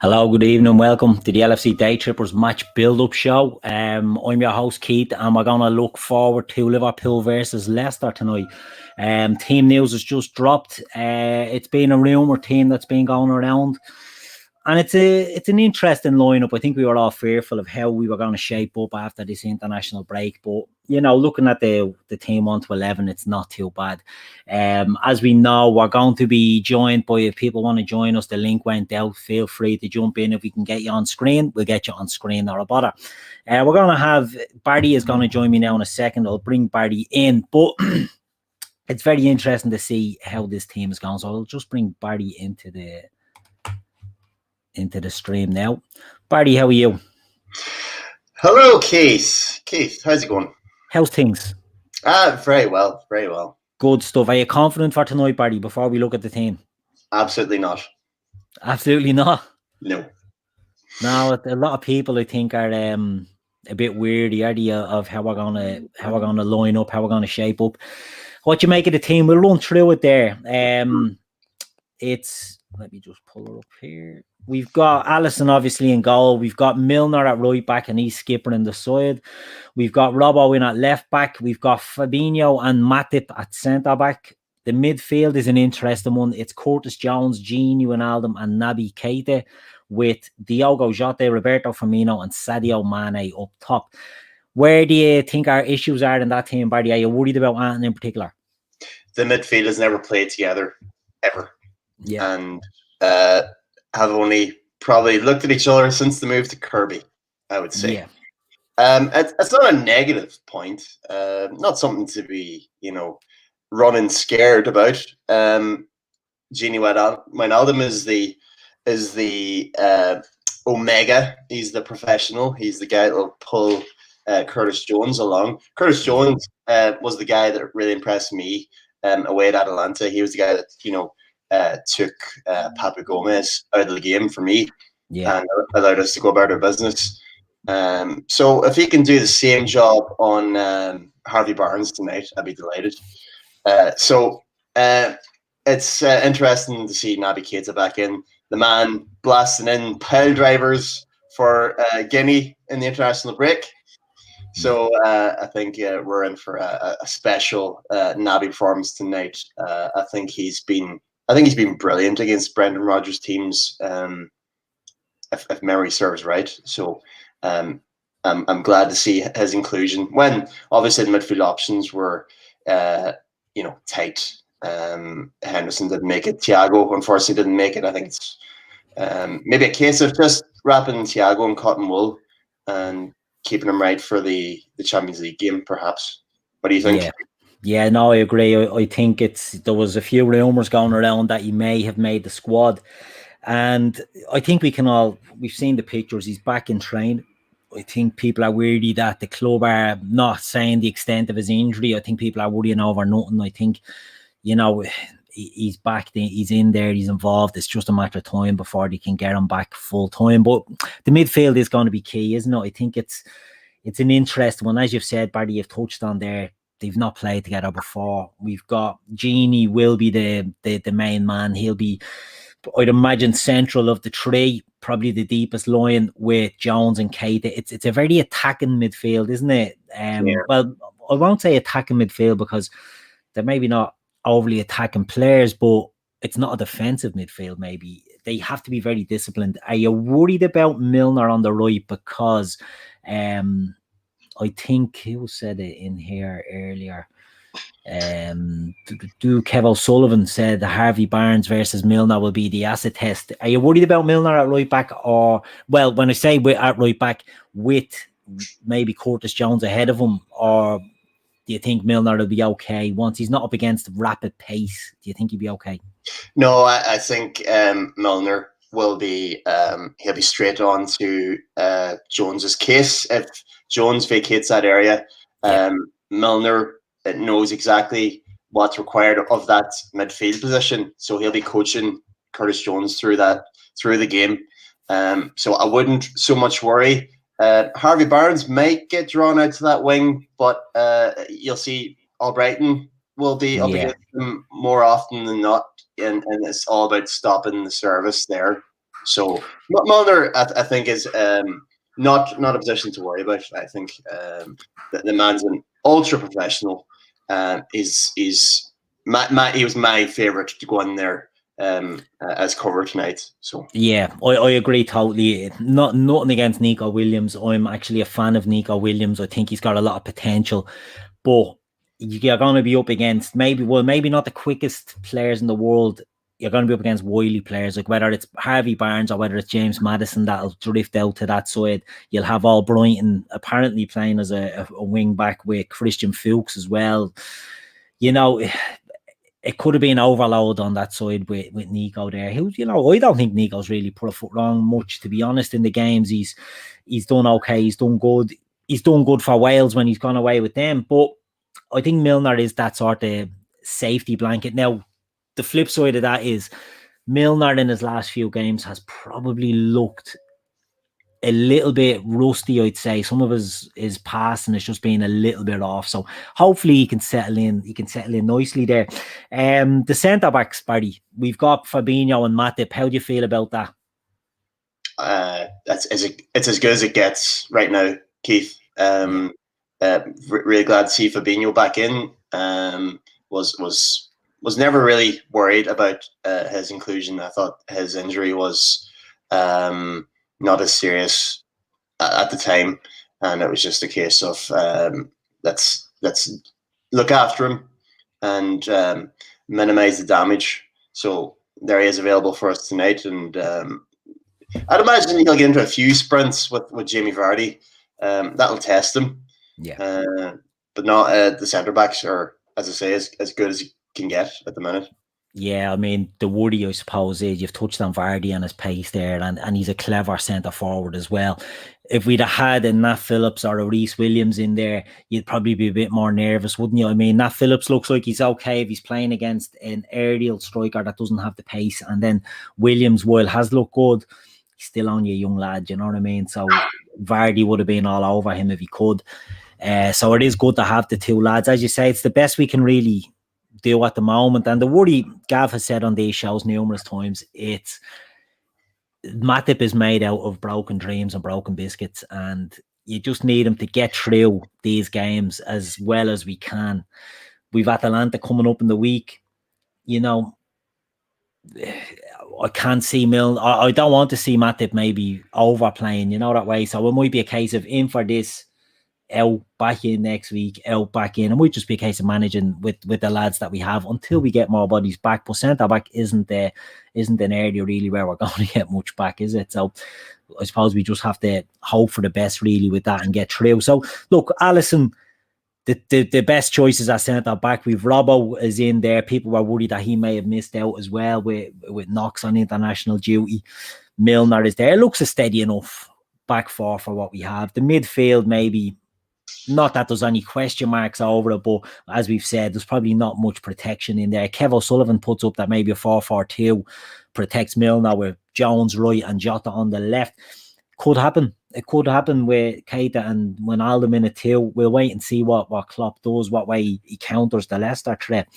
Hello, good evening, welcome to the LFC Daytrippers match build-up show. I'm your host Keith, and we're going to look forward to Liverpool versus Leicester tonight. Team news has just dropped. It's been a rumour team that's been going around, and it's an interesting lineup. I think we were all fearful of how we were going to shape up after this international break, but looking at the team 1 to 11, it's not too bad. As we know, we're going to be joined by, if people want to join us, the link went out. Feel free to jump in. If we can get you on screen, we'll get you on screen, not a bother. We're going to have Barry is going to join me now in a second. I'll bring Barry in, but it's very interesting to see how this team is going. So I'll just bring Barry into the stream now. Barry, how are you? Hello, Keith. Keith, how's it going? How's things? Very well, very well. Good stuff. Are you confident for tonight, Barry, before we look at the team? Absolutely not. Absolutely not? No. No, a lot of people, I think, are a bit weary of how we're gonna line up, how we're gonna shape up. What you make of the team? We'll run through it there. Let me just pull it up here. We've got Alisson obviously in goal. We've got Milner at right back and he's skipper in the side. We've got Robbo in at left back. We've got Fabinho and Matip at centre back. The midfield is an interesting one. It's Curtis Jones, Gini Wijnaldum and Naby Keita, with Diogo Jota, Roberto Firmino and Sadio Mane up top. Where do you think our issues are in that team, Barry? Are you worried about anything in particular? The midfield has never played together, ever. Yeah. And have only probably looked at each other since the move to Kirby, I would say. Yeah. It's not a negative point. Not something to be, running scared about. Gini Wijnaldum is the Omega. He's the professional. He's the guy that will pull Curtis Jones along. Curtis Jones was the guy that really impressed me away at Atalanta. He was the guy that took Papu Gomez out of the game for me, and allowed us to go about our business. So if he can do the same job on Harvey Barnes tonight, I'd be delighted. It's interesting to see Naby Keita back in. The man blasting in pile drivers for Guinea in the international break. So I think we're in for a special Naby performance tonight. I think he's been brilliant against Brendan Rodgers' teams, if memory serves right. So I'm glad to see his inclusion when obviously the midfield options were tight. Henderson didn't make it. THIAGO unfortunately didn't make it. I think it's maybe a case of just wrapping THIAGO in cotton wool and keeping him right for the Champions League game, perhaps. What do you think? Yeah, no, I agree. I think there was a few rumours going around that he may have made the squad. And I think we've seen the pictures. He's back in training. I think people are worried that the club are not saying the extent of his injury. I think people are worrying over nothing. I think, he's back, he's in there, he's involved. It's just a matter of time before they can get him back full time. But the midfield is going to be key, isn't it? I think it's an interesting one. As you've said, Barry, you've touched on there. They've not played together before. We've got Gini will be the main man. He'll be, I'd imagine, central of the three, probably the deepest line with Jones and Keita. It's a very attacking midfield, isn't it? Well, I won't say attacking midfield because they're maybe not overly attacking players, but it's not a defensive midfield. Maybe they have to be very disciplined. Are you worried about Milner on the right? Because I think who said it in here earlier? Kev O'Sullivan said the Harvey Barnes versus Milner will be the acid test. Are you worried about Milner at right back, or, well, when I say at right back, with maybe Curtis Jones ahead of him, or do you think Milner will be okay once he's not up against rapid pace? Do you think he'll be okay? No, I think Milner will be. He'll be straight on to Jones's case. If Jones vacates that area, Milner knows exactly what's required of that midfield position, so he'll be coaching Curtis Jones through the game. So I wouldn't so much worry. Harvey Barnes might get drawn out to that wing, but you'll see Albrighton will be up against him more often than not, and it's all about stopping the service there. So Milner, I think, is not a position to worry about. I think the man's an ultra professional. He was my favourite to go in there as cover tonight. So yeah, I agree totally. Nothing against Nico Williams. I'm actually a fan of Nico Williams. I think he's got a lot of potential, but you're going to be up against maybe not the quickest players in the world. You're going to be up against wily players, like whether it's Harvey Barnes or whether it's James Maddison that'll drift out to that side. You'll have Albrighton apparently playing as a wing back with Christian Fuchs as well. You know, it could have been overload on that side with Nico there. Who, I don't think Nico's really put a foot wrong much, to be honest, in the games. He's done okay. He's done good. He's done good for Wales when he's gone away with them. But I think Milner is that sort of safety blanket. Now, the flip side of that is Milner in his last few games has probably looked a little bit rusty, I'd say. Some of his passing has just been a little bit off. So hopefully he can settle in. He can settle in nicely there. The centre backs, Barry. We've got Fabinho and Matip. How do you feel about that? It's as good as it gets right now, Keith. Really glad to see Fabinho back in. Was never really worried about his inclusion. I thought his injury was not as serious at the time, and it was just a case of let's look after him and minimize the damage. So there he is available for us tonight, and I'd imagine he'll get into a few sprints with Jamie Vardy. That'll test him. Yeah, but not the centre backs are, as I say, as good as you can get at the minute. Yeah, I mean, the worry, I suppose, is you've touched on Vardy and his pace there, and he's a clever centre forward as well. If we'd have had a Nat Phillips or a Reece Williams in there, you'd probably be a bit more nervous, wouldn't you? I mean, Nat Phillips looks like he's okay if he's playing against an aerial striker that doesn't have the pace, and then Williams, while has looked good, he's still only a young lad, you know what I mean? So Vardy would have been all over him if he could. So it is good to have the two lads. As you say, it's the best we can really do at the moment. And the worry Gav has said on these shows numerous times, it's Matip is made out of broken dreams and broken biscuits, and you just need him to get through these games as well as we can. We've Atalanta coming up in the week. I can't see I don't want to see Matip maybe overplaying, that way. So it might be a case of in for this, out, back in next week, out, back in. And might just be a case of managing with the lads that we have until we get more bodies back. But centre back isn't an area really where we're going to get much back, is it? So I suppose we just have to hope for the best really with that and get through. So look, Alisson, the best choices at centre back. We've Robbo is in there. People were worried that he may have missed out as well with Knox on international duty. Milner is there. It looks a steady enough back four for what we have. The midfield, maybe not that there's any question marks over it, but as we've said, there's probably not much protection in there. Kev O'Sullivan puts up that maybe a 4-4-2 protects Milner with Jones right and Jota on the left. Could happen. It could happen with Keita and Wijnaldum in it too. We'll wait and see what Klopp does, what way he counters the Leicester threat.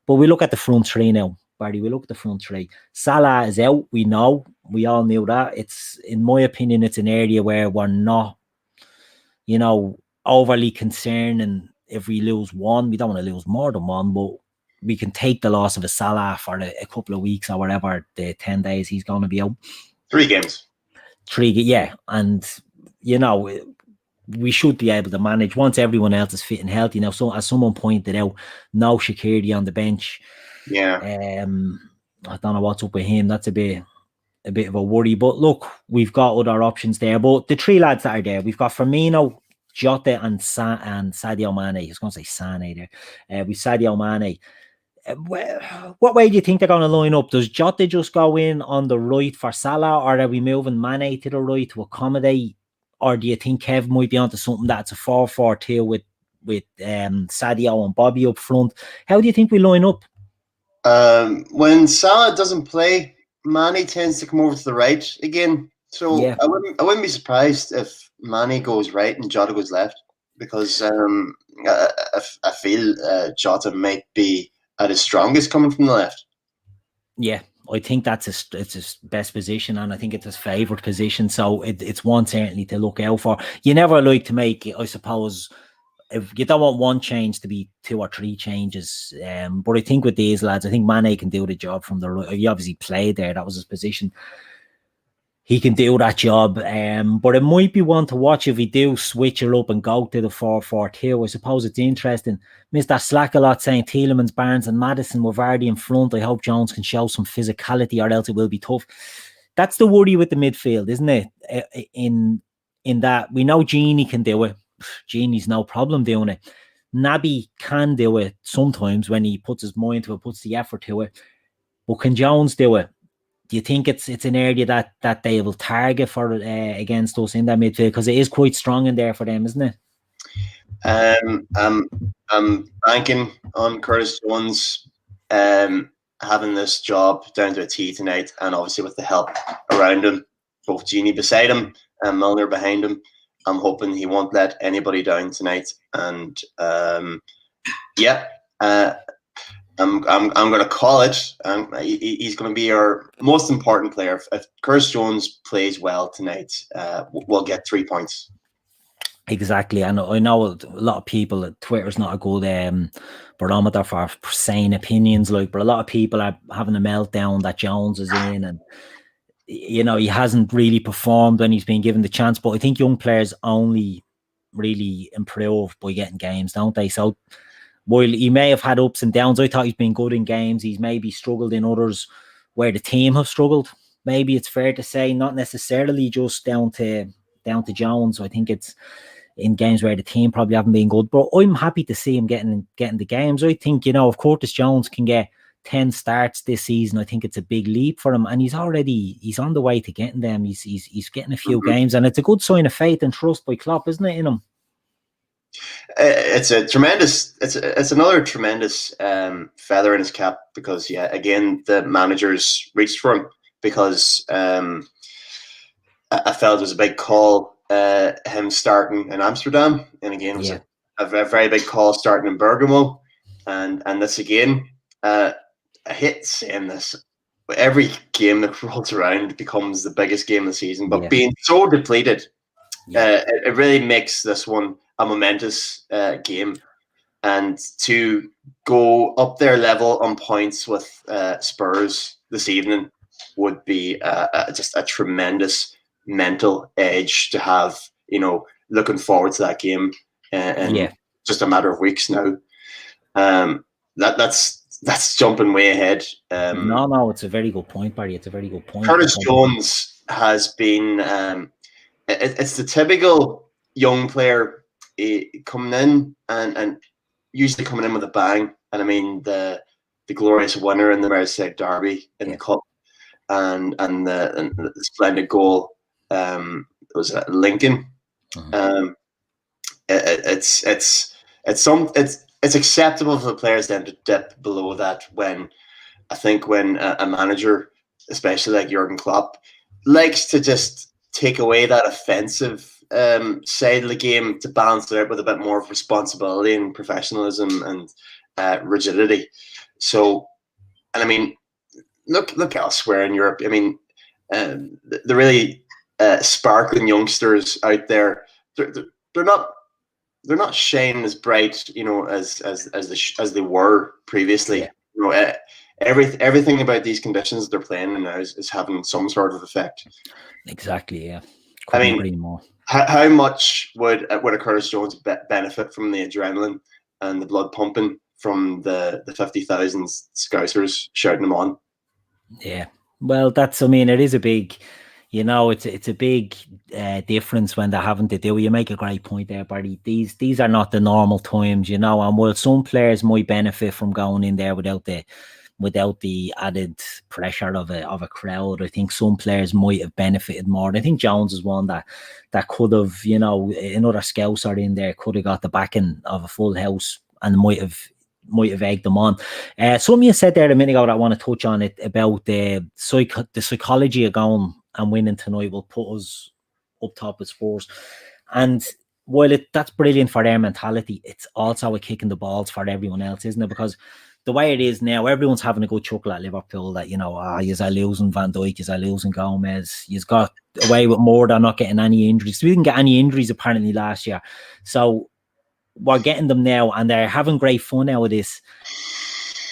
But we look at the front three now, Barry. We look at the front three. Salah is out. We know. We all knew that. It's, in my opinion, it's an area where we're not, overly concerned. And if we lose one, we don't want to lose more than one, but we can take the loss of a Salah for a couple of weeks or whatever, the 10 days he's going to be out. 3 games. Yeah. And, we should be able to manage once everyone else is fit and healthy. Now, so as someone pointed out, no Shaqiri on the bench. Yeah. I don't know what's up with him. That's a bit of a worry. But look, we've got other options there. But the 3 lads that are there, we've got Firmino, Jota and Sadio Mane. I was going to say Sane there. With Sadio Mane. What way do you think they're going to line up? Does Jota just go in on the right for Salah, or are we moving Mane to the right to accommodate? Or do you think Kev might be onto something that's a 4-4-2 with Sadio and Bobby up front? How do you think we line up? When Salah doesn't play, Mane tends to come over to the right again. So yeah. I wouldn't be surprised if Mane goes right and Jota goes left, because I feel Jota might be at his strongest coming from the left. Yeah, I think it's his best position, and I think it's his favourite position. So it's one certainly to look out for. You never like to make, I suppose, if you don't want one change to be 2 or 3 changes. But I think with these lads, I think Mane can do the job from the right. He obviously played there; that was his position. He can do that job. But it might be one to watch if we do switch it up and go to the 4-4-2. I suppose it's interesting. Mr. Slack a lot saying Tielemans, Barnes and Maddison were Vardy in front. I hope Jones can show some physicality or else it will be tough. That's the worry with the midfield, isn't it? In that we know Genie can do it. Genie's no problem doing it. Naby can do it sometimes when he puts his mind to it, puts the effort to it. But can Jones do it? Do you think it's an area that they will target for against us in that midfield? Because it is quite strong in there for them, isn't it? I'm banking on Curtis Jones having this job down to a T tonight, and obviously with the help around him, both Genie beside him and Milner behind him. I'm hoping he won't let anybody down tonight, and I'm going to call it. He's going to be our most important player. If Curtis Jones plays well tonight, we'll get 3 points. Exactly. And I know a lot of people, Twitter's not a good barometer for saying opinions, but a lot of people are having a meltdown that Jones is in, and he hasn't really performed when he's been given the chance. But I think young players only really improve by getting games, don't they? So while he may have had ups and downs, I thought he's been good in games. He's maybe struggled in others where the team have struggled. Maybe it's fair to say, not necessarily just down to Jones. I think it's in games where the team probably haven't been good. But I'm happy to see him getting the games. I think, if Curtis Jones can get 10 starts this season, I think it's a big leap for him. And he's on the way to getting them. He's getting a few games, and it's a good sign of faith and trust by Klopp, isn't it, in him? It's another tremendous feather in his cap, because again, the managers reached for him, because I felt it was a big call him starting in Amsterdam, and again it was a very big call starting in Bergamo, and this again, I hate saying this, but every game that rolls around becomes the biggest game of the season, but being so depleted, it really makes this one a momentous game, and to go up their level on points with Spurs this evening would be just a tremendous mental edge to have, looking forward to that game in just a matter of weeks now. That's jumping way ahead. No, it's a very good point, Barry. It's a very good point. Curtis Jones has been it's the typical young player coming in and usually coming in with a bang. And I mean the glorious winner in the Merseyside derby in the cup, and the splendid goal was at Lincoln. It's acceptable for the players then to dip below that when a manager, especially like Jurgen Klopp, likes to just take away that offensive side of the game to balance it out with a bit more of responsibility and professionalism and rigidity. So, and I mean, look elsewhere in Europe. I mean, the really sparkling youngsters out there, they're not shining as bright, as they were previously. Everything about these conditions they're playing in now is having some sort of effect. Exactly. Yeah. Couldn't agree more. How much would a Curtis Jones benefit from the adrenaline and the blood pumping from the 50,000 Scousers shouting him on? Yeah. Well, it is a big, it's a big difference when they're having to do. You make a great point there, Barry. These are not the normal times, and while some players might benefit from going in there without the added pressure of a crowd, I think some players might have benefited more. I think Jones is one that could have, another Scouser in there could have got the backing of a full house and might have egged them on. Something you said there a minute ago that I want to touch on it about the psychology of going and winning tonight will put us up top with Spurs. And while that's brilliant for their mentality, it's also a kick in the balls for everyone else, isn't it? Because the way it is now, everyone's having a good chuckle at Liverpool that, you're losing Van Dijk, you're losing Gomez, you've got away with more than not getting any injuries. We didn't get any injuries apparently last year. So we're getting them now and they're having great fun out of this.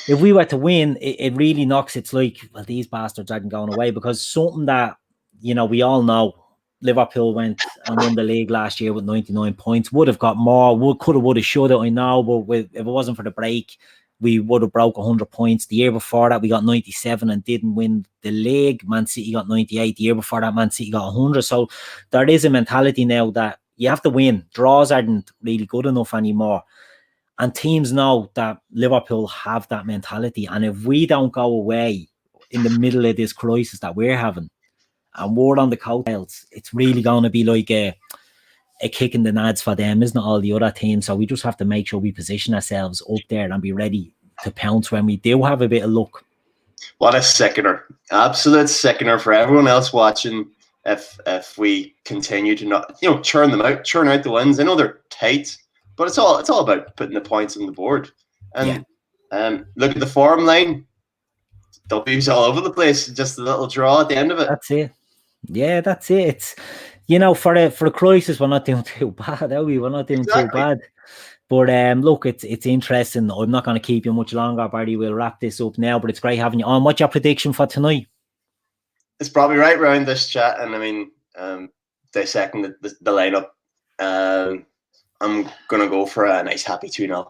If we were to win, it really knocks. It's like, well, these bastards aren't going away, because something that, we all know, Liverpool went and won the league last year with 99 points, would have got more, would have, should have, I know, but if it wasn't for the break, we would have broke 100 points. The year before that, we got 97 and didn't win the league. Man City got 98. The year before that, Man City got 100. So there is a mentality now that you have to win. Draws aren't really good enough anymore. And teams know that Liverpool have that mentality. And if we don't go away in the middle of this crisis that we're having, and we're on the coattails, it's really going to be like a kick in the nads for them, isn't it, all the other teams? So we just have to make sure we position ourselves up there and be ready to pounce when we do have a bit of luck. What a sickener. Absolute sickener for everyone else watching if we continue to not, churn out the wins. I know they're tight, but it's all about putting the points on the board. And look at the form line. W's all over the place. Just a little draw at the end of it. That's it. Yeah, that's it. It's, for a crisis, we're not doing too bad, are we? We're not doing too bad. But look, it's interesting. I'm not going to keep you much longer, Barry. We'll wrap this up now, but it's great having you on. What's your prediction for tonight? It's probably right around this chat, and I mean, dissecting the lineup. I'm going to go for a nice happy 2-0.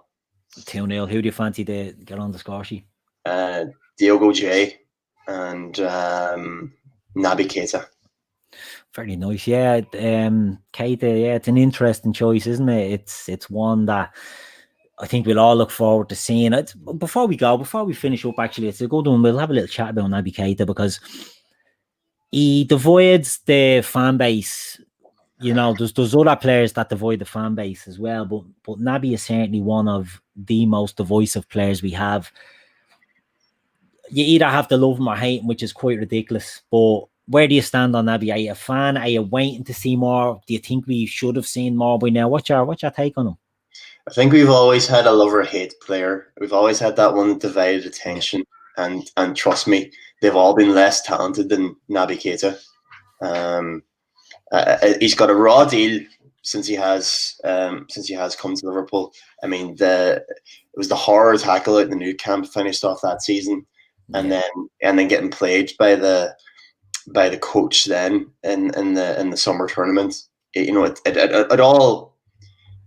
2-0. Who do you fancy to get on the score sheet? Diogo J and Naby Keita. Very nice. Yeah, Keita, it's an interesting choice, isn't it? It's one that I think we'll all look forward to seeing it. Before we finish up, actually, it's a good one. We'll have a little chat about Naby Keita, because he divides the fan base. There's other players that divide the fan base as well, but Naby is certainly one of the most divisive players we have. You either have to love him or hate him, which is quite ridiculous. But where do you stand on Naby? Are you a fan? Are you waiting to see more? Do you think we should have seen more by now? What's your take on him? I think we've always had a love or hate player. We've always had that one that divided attention, and trust me, they've all been less talented than Naby Keita. He's got a raw deal since he has come to Liverpool. I mean, it was the horror tackle out in the new camp finished off that season. And then getting played by the coach then in the summer tournament. It all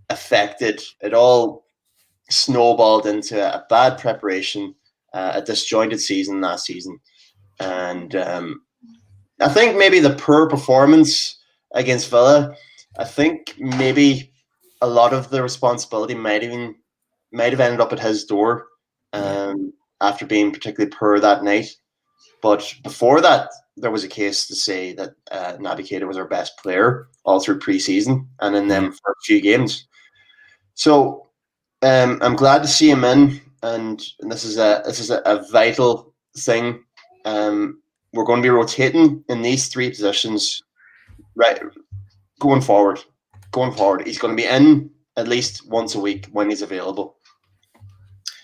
affected. It all snowballed into a bad preparation, a disjointed season last season, and I think maybe the poor performance against Villa. I think maybe a lot of the responsibility might have ended up at his door. After being particularly poor that night. But before that, there was a case to say that Naby Keita was our best player all through pre-season and in them for a few games. So I'm glad to see him in, and this is a vital thing. We're going to be rotating in these three positions, right? Going forward. He's going to be in at least once a week when he's available.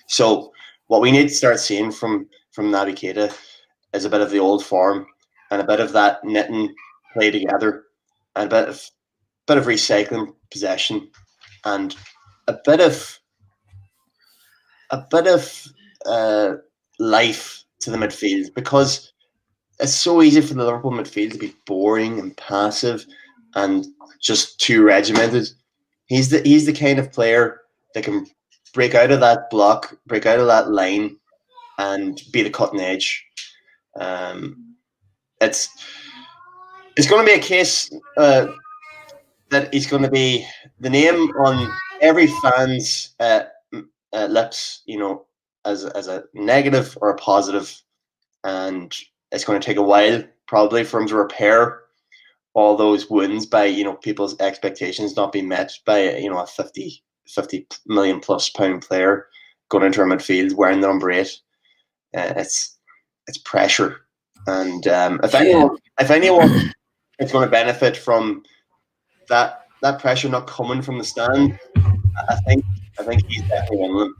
So what we need to start seeing from Naby Keita is a bit of the old form and a bit of that knitting play together, and a bit of recycling possession, and a bit of life to the midfield, because it's so easy for the Liverpool midfield to be boring and passive and just too regimented. He's the kind of player that can break out of that block, break out of that line, and be the cutting edge. It's going to be a case that he's going to be the name on every fan's lips, as a negative or a positive, and it's going to take a while probably for him to repair all those wounds by people's expectations not being met by a 50 million plus pound player going into our midfield wearing the number 8. It's pressure, and if anyone is going to benefit from that pressure not coming from the stand, I think he's definitely one of them.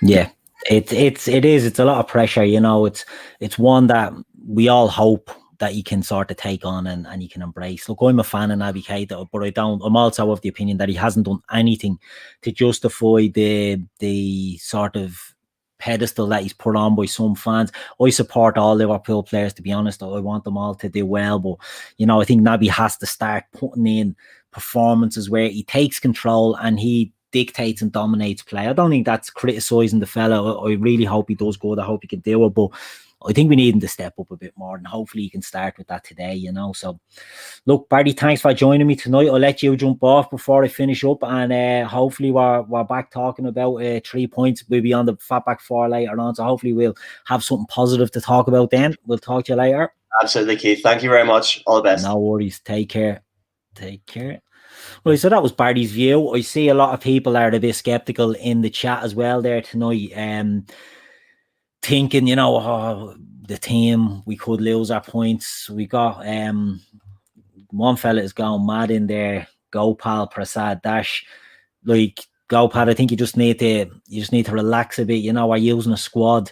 Yeah, it is. It's a lot of pressure. It's one that we all hope that you can sort of take on and you can embrace. Look, I'm a fan of Naby Keita, but I'm also of the opinion that he hasn't done anything to justify the sort of pedestal that he's put on by some fans. I support all Liverpool players, to be honest. I want them all to do well, but I think Naby has to start putting in performances where he takes control and he dictates and dominates play. I don't think that's criticising the fella. I really hope he does good. I hope he can do it, but I think we need him to step up a bit more, and hopefully he can start with that today, So, look, Barry, thanks for joining me tonight. I'll let you jump off before I finish up, and hopefully we're back talking about 3 points. We'll be on the Fatback 4 later on, so hopefully we'll have something positive to talk about then. We'll talk to you later. Absolutely, Keith. Thank you very much. All the best. No worries. Take care. Right, so that was Barry's view. I see a lot of people are a bit skeptical in the chat as well there tonight, thinking, the team, we could lose our points. We got one fella is going mad in there, Gopal Prasad Dash. Like, Gopal, I think you just need to relax a bit. We're using a squad.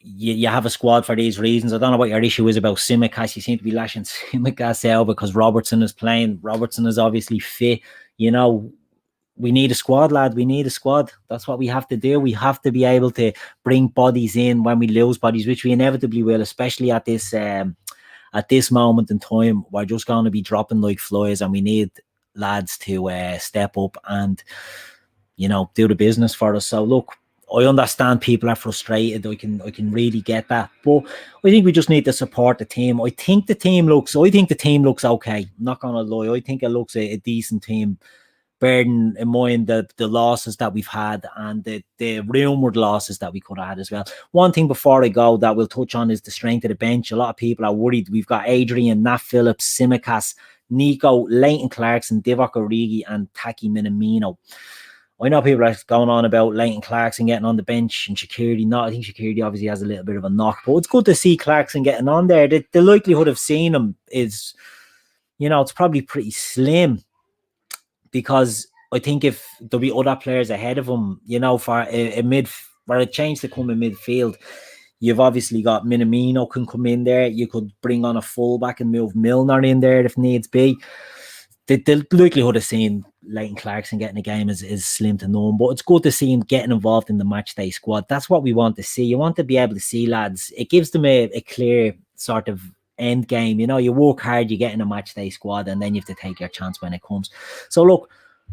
You have a squad for these reasons. I don't know what your issue is about Tsimikas. You seem to be lashing Tsimikas out because Robertson is playing. Robertson is obviously fit. We need a squad, lad. We need a squad. That's what we have to do. We have to be able to bring bodies in when we lose bodies, which we inevitably will, especially at this moment in time. We're just going to be dropping like flies, and we need lads to step up and do the business for us. So look, I understand people are frustrated. I can really get that, but I think we just need to support the team. I think the team looks okay. I'm not gonna lie. I think it looks a decent team, bearing in mind the losses that we've had and the rumoured losses that we could have had as well. One thing before I go that we'll touch on is the strength of the bench. A lot of people are worried. We've got Adrian, Nat Phillips, Tsimikas, Nico, Leighton Clarkson, Divock Origi, and Taki Minamino. I know people are going on about Leighton Clarkson getting on the bench and Shaqiri not. I think Shaqiri obviously has a little bit of a knock, but it's good to see Clarkson getting on there. The likelihood of seeing him is, it's probably pretty slim, because I think if there'll be other players ahead of him, for a change to come in midfield, you've obviously got Minamino can come in there. You could bring on a fullback and move Milner in there if needs be. The likelihood of seeing Leighton Clarkson getting a game is slim to none, but it's good to see him getting involved in the matchday squad. That's what we want to see. You want to be able to see lads. It gives them a clear sort of end game. You work hard, you get in a matchday squad, and then you have to take your chance when it comes. So look,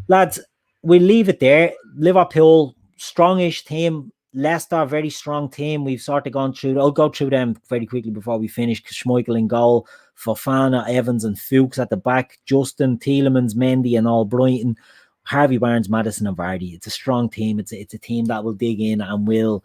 lads, we'll leave it there. Liverpool, strongish team. Leicester, very strong team. We've sort of gone through. I'll go through them very quickly before we finish. Schmeichel in goal, Fofana, Evans and Fuchs at the back, Justin, Tielemans, Mendy and Albrighton, Harvey Barnes, Maddison and Vardy. It's a strong team. It's a team that will dig in and will,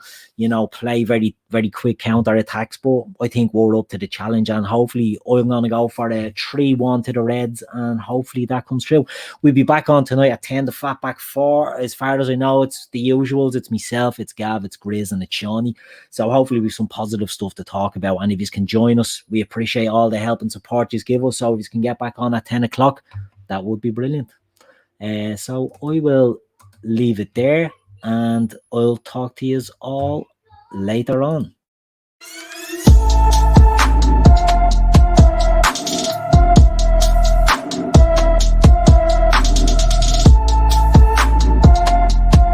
play very, very quick counter attacks. But I think we're up to the challenge, and hopefully I'm going to go for a 3-1 to the Reds, and hopefully that comes true. We'll be back on tonight at 10, the Fatback 4. As far as I know, it's the usuals. It's myself, it's Gav, it's Grizz and it's Shawnee. So hopefully we've some positive stuff to talk about. And if you can join us, we appreciate all the help and support you give us. So if you can get back on at 10 o'clock, that would be brilliant. So I will leave it there, and I'll talk to you all later on.